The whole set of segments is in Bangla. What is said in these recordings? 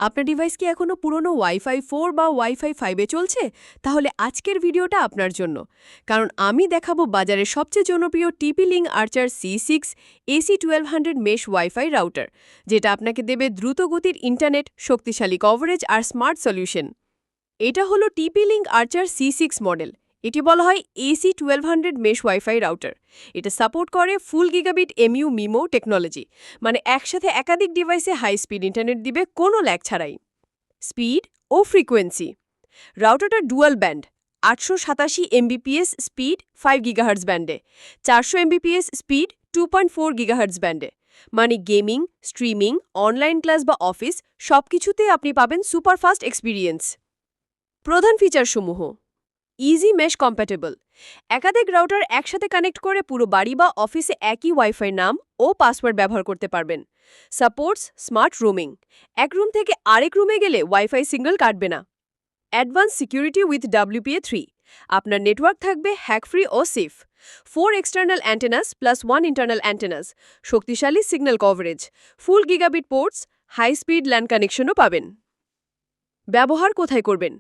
আপনার ডিভাইস কি এখনো পুরনো ওয়াইফাই 4 বা ওয়াইফাই 5 এ চলছে? তাহলে আজকের ভিডিওটা আপনার জন্য। কারণ আমি দেখাবো বাজারের সবচেয়ে জনপ্রিয় TP-Link Archer C6 AC1200 mesh wifi router, যেটা আপনাকে দেবে দ্রুত গতির ইন্টারনেট, শক্তিশালী কভারেজ আর স্মার্ট সলিউশন। এটা হলো TP-Link Archer C6 মডেল। এটি বলা হয় AC1200 মেশ ওয়াইফাই রাউটার। এটা সাপোর্ট করে ফুল গিগাবিট MU-MIMO টেকনোলজি, মানে একসাথে একাধিক ডিভাইসে হাই স্পিড ইন্টারনেট দিবে কোনো ল্যাগ ছাড়াই। স্পিড ও ফ্রিকোয়েন্সি, রাউটারটা dual band, 887 Mbps speed 5 GHz ব্যান্ডে, 400 Mbps স্পিড 2.4 GHz ব্যান্ডে, মানে গেমিং, স্ট্রিমিং, অনলাইন ক্লাস বা অফিস সবকিছুতে আপনি পাবেন সুপারফাস্ট এক্সপিরিয়েন্স। প্রধান ফিচারসমূহ: ইজি মেশ কম্প্যাটেবল, একাধিক রাউটার একসাথে কানেক্ট করে পুরো বাড়ি বা অফিসে একই ওয়াইফাই নাম ও পাসওয়ার্ড ব্যবহার করতে পারবেন। সাপোর্টস স্মার্ট রুমিং, এক রুম থেকে আরেক রুমে গেলে ওয়াইফাই সিগন্যাল কাটবে না। অ্যাডভান্স সিকিউরিটি উইথ WPA3, আপনার নেটওয়ার্ক থাকবে হ্যাক ফ্রি ও safe. 4 external antennas plus 1 internal antennas, শক্তিশালী signal coverage, full gigabit ports, high speed LAN কানেকশনও পাবেন। ব্যবহার কোথায় করবেন?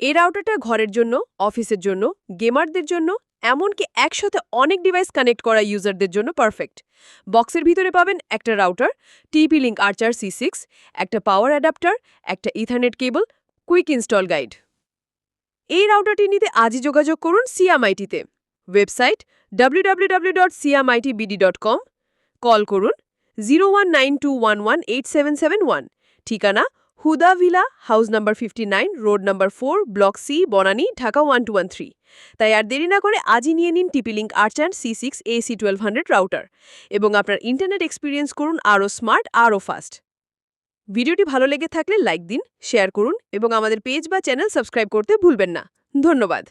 এই রাউটারটা ঘরের জন্য, অফিসের জন্য, গেমারদের জন্য, এমনকি একসাথে অনেক ডিভাইস কানেক্ট করা ইউজারদের জন্য পারফেক্ট। বক্সের ভিতরে পাবেন একটা রাউটার, TP-Link Archer C6, একটা পাওয়ার অ্যাডাপ্টার, একটা ইথারনেট কেবল, কুইক ইনস্টল গাইড। এই রাউটারটি নিতে আজই যোগাযোগ করুন CMIT-তে। ওয়েবসাইট www.cmitbd.com, কল করুন 0192118771, ঠিকানা Huda villa, house number 59, road number 4, block C, Banani, Dhaka 1213। তাই আর দেরি না করে আজই নিয়ে নিন TP-Link Archer C6 AC1200 router এবং আপনার ইন্টারনেট এক্সপিরিয়েন্স করুন আরও স্মার্ট, আরও ফাস্ট। ভিডিওটি ভালো লেগে থাকলে লাইক দিন, শেয়ার করুন এবং আমাদের পেজ বা চ্যানেল সাবস্ক্রাইব করতে ভুলবেন না। ধন্যবাদ।